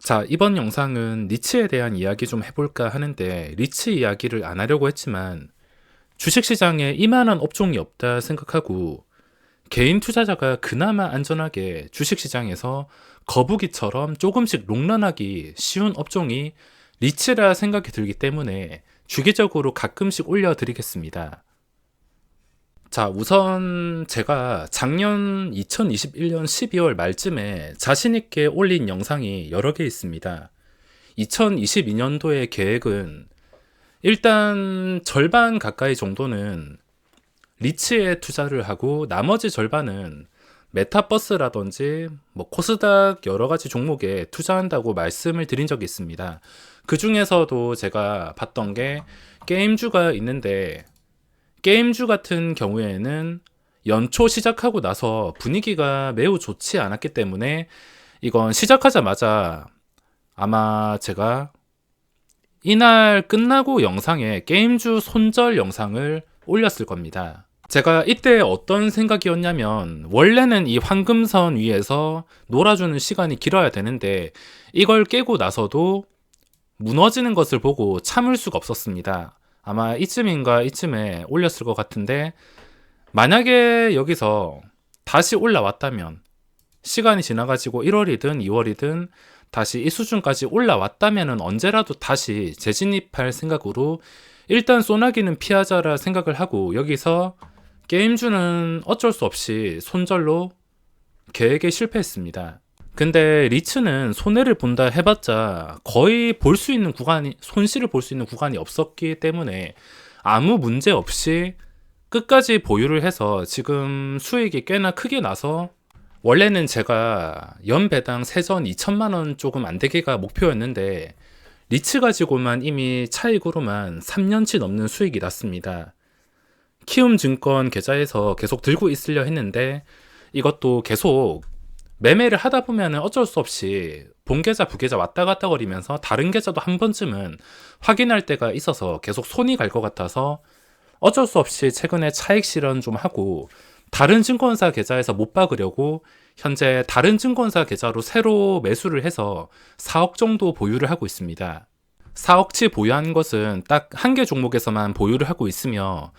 자, 이번 영상은 리츠에 대한 이야기 좀 해볼까 하는데, 리츠 이야기를 안 하려고 했지만 주식시장에 이만한 업종이 없다 생각하고 개인 투자자가 그나마 안전하게 주식시장에서 거북이처럼 조금씩 롱런하기 쉬운 업종이 리츠라 생각이 들기 때문에 주기적으로 가끔씩 올려드리겠습니다. 자, 우선 제가 작년 2021년 12월 말쯤에 자신있게 올린 영상이 여러 개 있습니다. 2022년도의 계획은 일단 절반 가까이 정도는 리츠에 투자를 하고 나머지 절반은 메타버스라든지 코스닥 여러 가지 종목에 투자한다고 말씀을 드린 적이 있습니다. 그 중에서도 제가 봤던 게 게임주가 있는데, 게임주 같은 경우에는 연초 시작하고 나서 분위기가 매우 좋지 않았기 때문에 이건 시작하자마자 아마 제가 이날 끝나고 영상에 게임주 손절 영상을 올렸을 겁니다. 제가 이때 어떤 생각이었냐면, 원래는 이 황금선 위에서 놀아주는 시간이 길어야 되는데 이걸 깨고 나서도 무너지는 것을 보고 참을 수가 없었습니다. 아마 이쯤에 올렸을 것 같은데, 만약에 여기서 다시 올라왔다면, 시간이 지나가지고 1월이든 2월이든 다시 이 수준까지 올라왔다면 언제라도 다시 재진입할 생각으로 일단 소나기는 피하자라 생각을 하고, 여기서 게임주는 어쩔 수 없이 손절로 계획에 실패했습니다. 근데 리츠는 손해를 본다 해봤자 거의 볼 수 있는 구간이, 손실을 볼 수 있는 구간이 없었기 때문에 아무 문제 없이 끝까지 보유를 해서 지금 수익이 꽤나 크게 나서, 원래는 제가 연배당 세전 2천만 원 조금 안 되기가 목표였는데 리츠 가지고만 이미 차익으로만 3년치 넘는 수익이 났습니다. 키움증권 계좌에서 계속 들고 있으려 했는데 이것도 계속 매매를 하다 보면 어쩔 수 없이 본계좌 부계좌 왔다 갔다 거리면서 다른 계좌도 한 번쯤은 확인할 때가 있어서 계속 손이 갈 것 같아서 어쩔 수 없이 최근에 차익 실현 좀 하고 다른 증권사 계좌에서 못 박으려고 현재 다른 증권사 계좌로 새로 매수를 해서 4억 정도 보유를 하고 있습니다. 4억치 보유한 것은 딱 한 개 종목에서만 보유를 하고 있으며,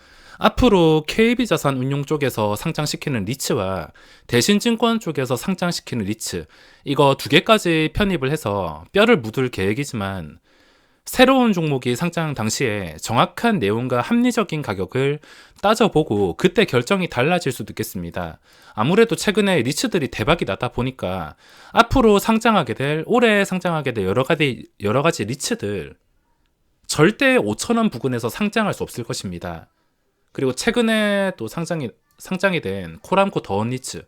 앞으로 KB자산운용 쪽에서 상장시키는 리츠와 대신증권 쪽에서 상장시키는 리츠, 이거 두 개까지 편입을 해서 뼈를 묻을 계획이지만, 새로운 종목이 상장 당시에 정확한 내용과 합리적인 가격을 따져보고 그때 결정이 달라질 수도 있겠습니다. 아무래도 최근에 리츠들이 대박이 나다 보니까 앞으로 올해 상장하게 될 여러 가지 리츠들 절대 5,000원 부근에서 상장할 수 없을 것입니다. 그리고 최근에 또 상장이 된 코람코 더원리츠,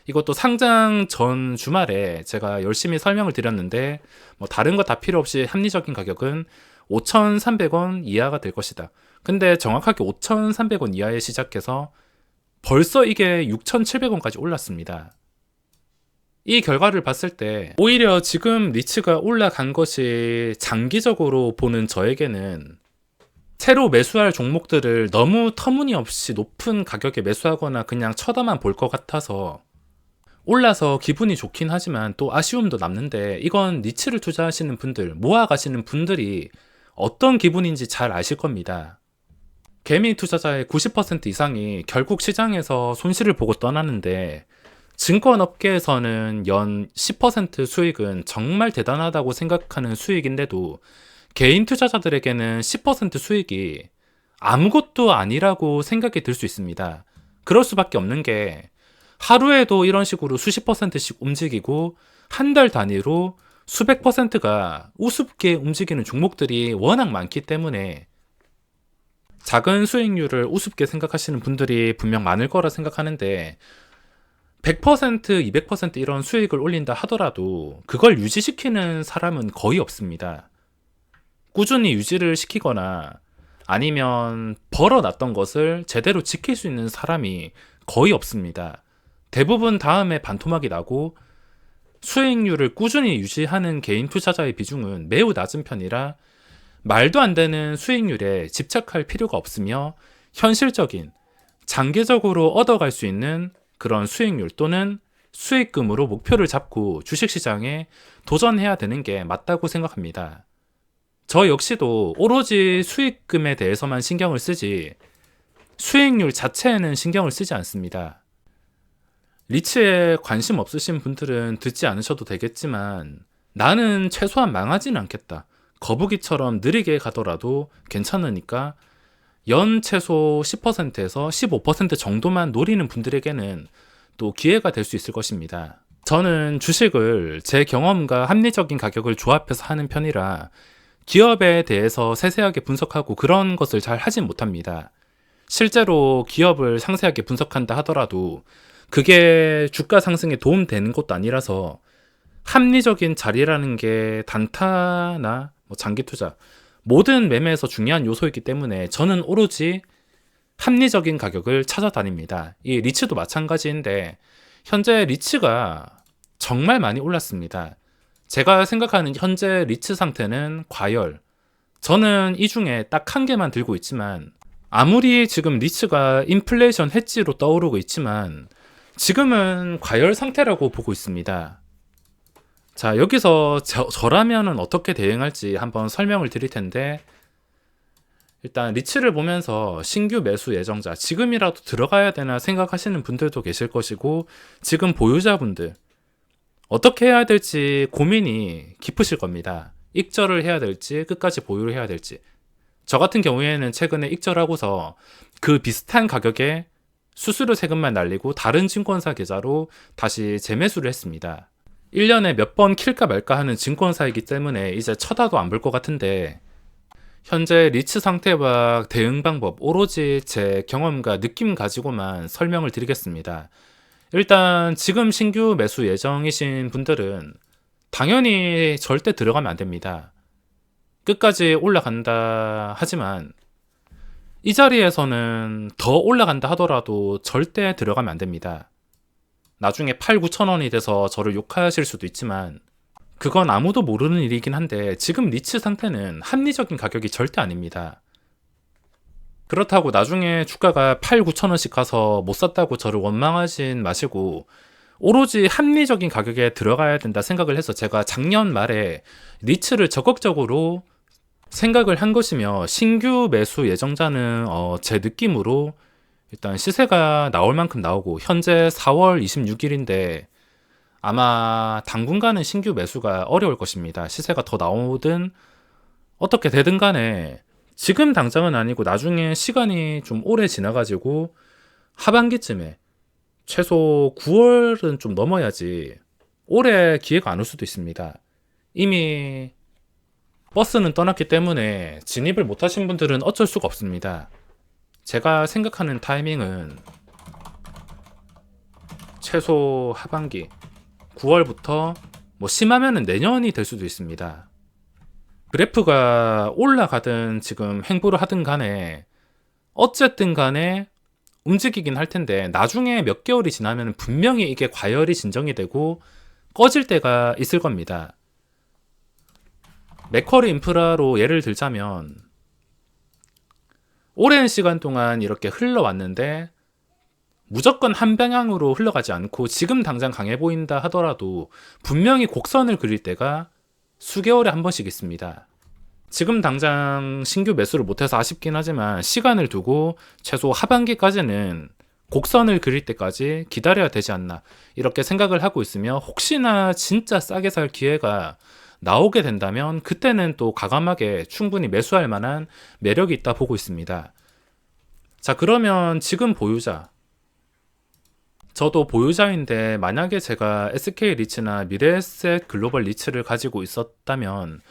이것도 상장 전 주말에 제가 열심히 설명을 드렸는데 다른 거 다 필요 없이 합리적인 가격은 5,300원 이하가 될 것이다. 근데 정확하게 5,300원 이하에 시작해서 벌써 이게 6,700원까지 올랐습니다. 이 결과를 봤을 때 오히려 지금 리츠가 올라간 것이 장기적으로 보는 저에게는 새로 매수할 종목들을 너무 터무니없이 높은 가격에 매수하거나 그냥 쳐다만 볼 것 같아서 올라서 기분이 좋긴 하지만 또 아쉬움도 남는데, 이건 리츠를 투자하시는 분들, 모아가시는 분들이 어떤 기분인지 잘 아실 겁니다. 개미 투자자의 90% 이상이 결국 시장에서 손실을 보고 떠나는데, 증권업계에서는 연 10% 수익은 정말 대단하다고 생각하는 수익인데도 개인 투자자들에게는 10% 수익이 아무것도 아니라고 생각이 들 수 있습니다. 그럴 수밖에 없는 게, 하루에도 이런 식으로 수십 %씩 움직이고 한 달 단위로 수백 %가 우습게 움직이는 종목들이 워낙 많기 때문에 작은 수익률을 우습게 생각하시는 분들이 분명 많을 거라 생각하는데, 100%, 200% 이런 수익을 올린다 하더라도 그걸 유지시키는 사람은 거의 없습니다. 꾸준히 유지를 시키거나 아니면 벌어놨던 것을 제대로 지킬 수 있는 사람이 거의 없습니다. 대부분 다음에 반토막이 나고 수익률을 꾸준히 유지하는 개인 투자자의 비중은 매우 낮은 편이라 말도 안 되는 수익률에 집착할 필요가 없으며, 현실적인 장기적으로 얻어갈 수 있는 그런 수익률 또는 수익금으로 목표를 잡고 주식시장에 도전해야 되는 게 맞다고 생각합니다. 저 역시도 오로지 수익금에 대해서만 신경을 쓰지 수익률 자체에는 신경을 쓰지 않습니다. 리츠에 관심 없으신 분들은 듣지 않으셔도 되겠지만 나는 최소한 망하지는 않겠다. 거북이처럼 느리게 가더라도 괜찮으니까 연 최소 10%에서 15% 정도만 노리는 분들에게는 또 기회가 될 수 있을 것입니다. 저는 주식을 제 경험과 합리적인 가격을 조합해서 하는 편이라 기업에 대해서 세세하게 분석하고 그런 것을 잘 하진 못합니다. 실제로 기업을 상세하게 분석한다 하더라도 그게 주가 상승에 도움되는 것도 아니라서 합리적인 자리라는 게 단타나 장기 투자 모든 매매에서 중요한 요소이기 때문에 저는 오로지 합리적인 가격을 찾아다닙니다. 이 리츠도 마찬가지인데 현재 리츠가 정말 많이 올랐습니다. 제가 생각하는 현재 리츠 상태는 과열. 저는 이 중에 딱 한 개만 들고 있지만 아무리 지금 리츠가 인플레이션 헤지로 떠오르고 있지만 지금은 과열 상태라고 보고 있습니다. 자, 여기서 저라면은 어떻게 대응할지 한번 설명을 드릴 텐데 일단 리츠를 보면서 신규 매수 예정자 지금이라도 들어가야 되나 생각하시는 분들도 계실 것이고 지금 보유자분들 어떻게 해야 될지 고민이 깊으실 겁니다. 익절을 해야 될지 끝까지 보유를 해야 될지. 저 같은 경우에는 최근에 익절하고서 그 비슷한 가격에 수수료 세금만 날리고 다른 증권사 계좌로 다시 재매수를 했습니다. 1년에 몇 번 킬까 말까 하는 증권사이기 때문에 이제 쳐다도 안 볼 것 같은데 현재 리츠 상태와 대응 방법 오로지 제 경험과 느낌 가지고만 설명을 드리겠습니다. 일단 지금 신규 매수 예정이신 분들은 당연히 절대 들어가면 안 됩니다. 끝까지 올라간다 하지만 이 자리에서는 더 올라간다 하더라도 절대 들어가면 안 됩니다. 나중에 8, 9천 원이 돼서 저를 욕하실 수도 있지만 그건 아무도 모르는 일이긴 한데 지금 리츠 상태는 합리적인 가격이 절대 아닙니다. 그렇다고 나중에 주가가 8, 9천 원씩 가서 못 샀다고 저를 원망하진 마시고 오로지 합리적인 가격에 들어가야 된다 생각을 해서 제가 작년 말에 리츠를 적극적으로 생각을 한 것이며 신규 매수 예정자는 제 느낌으로 일단 시세가 나올 만큼 나오고 현재 4월 26일인데 아마 당분간은 신규 매수가 어려울 것입니다. 시세가 더 나오든 어떻게 되든 간에 지금 당장은 아니고 나중에 시간이 좀 오래 지나가지고 하반기쯤에 최소 9월은 좀 넘어야지 올해 기회가 안 올 수도 있습니다. 이미 버스는 떠났기 때문에 진입을 못 하신 분들은 어쩔 수가 없습니다. 제가 생각하는 타이밍은 최소 하반기 9월부터 심하면은 내년이 될 수도 있습니다. 그래프가 올라가든 지금 횡보를 하든 간에 어쨌든 간에 움직이긴 할 텐데 나중에 몇 개월이 지나면 분명히 이게 과열이 진정이 되고 꺼질 때가 있을 겁니다. 맥쿼리 인프라로 예를 들자면 오랜 시간 동안 이렇게 흘러왔는데 무조건 한 방향으로 흘러가지 않고 지금 당장 강해 보인다 하더라도 분명히 곡선을 그릴 때가 수개월에 한 번씩 있습니다. 지금 당장 신규 매수를 못해서 아쉽긴 하지만 시간을 두고 최소 하반기까지는 곡선을 그릴 때까지 기다려야 되지 않나 이렇게 생각을 하고 있으며 혹시나 진짜 싸게 살 기회가 나오게 된다면 그때는 또 과감하게 충분히 매수할 만한 매력이 있다 보고 있습니다. 자, 그러면 지금 보유자 저도 보유자인데 만약에 제가 SK 리츠나 미래에셋 글로벌 리츠를 가지고 있었다면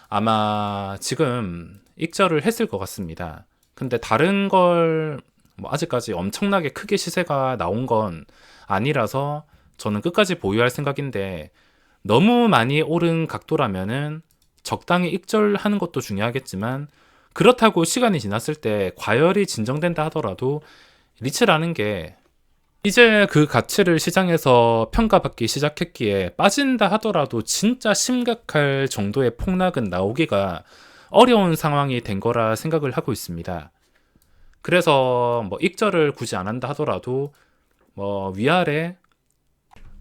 아마 지금 익절을 했을 것 같습니다. 근데 다른 걸 아직까지 엄청나게 크게 시세가 나온 건 아니라서 저는 끝까지 보유할 생각인데 너무 많이 오른 각도라면은 적당히 익절하는 것도 중요하겠지만 그렇다고 시간이 지났을 때 과열이 진정된다 하더라도 리츠라는 게 이제 그 가치를 시장에서 평가받기 시작했기에 빠진다 하더라도 진짜 심각할 정도의 폭락은 나오기가 어려운 상황이 된 거라 생각을 하고 있습니다. 그래서 익절을 굳이 안 한다 하더라도 위아래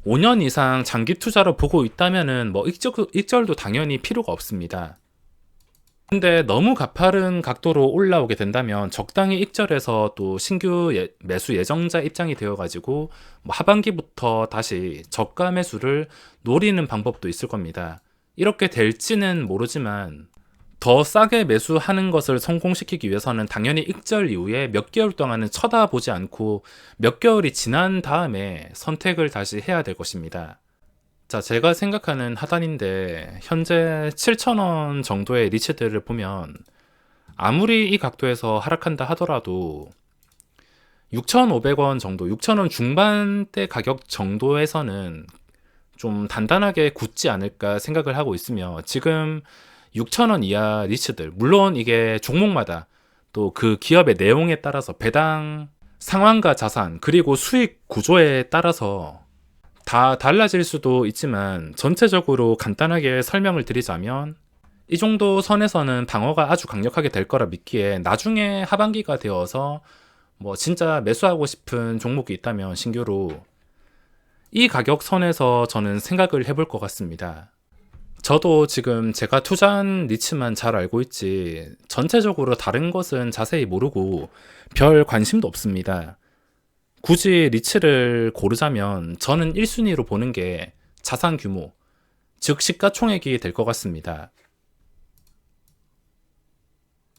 5년 이상 장기 투자로 보고 있다면은 뭐 익절도 당연히 필요가 없습니다. 근데 너무 가파른 각도로 올라오게 된다면 적당히 익절해서 또 신규 매수 예정자 입장이 되어가지고 뭐 하반기부터 다시 저가 매수를 노리는 방법도 있을 겁니다. 이렇게 될지는 모르지만 더 싸게 매수하는 것을 성공시키기 위해서는 당연히 익절 이후에 몇 개월 동안은 쳐다보지 않고 몇 개월이 지난 다음에 선택을 다시 해야 될 것입니다. 자, 제가 생각하는 하단인데 현재 7,000원 정도의 리츠들을 보면 아무리 이 각도에서 하락한다 하더라도 6,500원 정도, 6,000원 중반대 가격 정도에서는 좀 단단하게 굳지 않을까 생각을 하고 있으며, 지금 6,000원 이하 리츠들, 물론 이게 종목마다 또 그 기업의 내용에 따라서 배당 상환과 자산 그리고 수익 구조에 따라서 다 달라질 수도 있지만, 전체적으로 간단하게 설명을 드리자면 이 정도 선에서는 방어가 아주 강력하게 될 거라 믿기에, 나중에 하반기가 되어서 뭐 진짜 매수하고 싶은 종목이 있다면 신규로 이 가격 선에서 저는 생각을 해볼 것 같습니다. 저도 지금 제가 투자한 니치만 잘 알고 있지 전체적으로 다른 것은 자세히 모르고 별 관심도 없습니다. 굳이 리츠를 고르자면 저는 1순위로 보는 게 자산 규모, 즉 시가총액이 될 것 같습니다.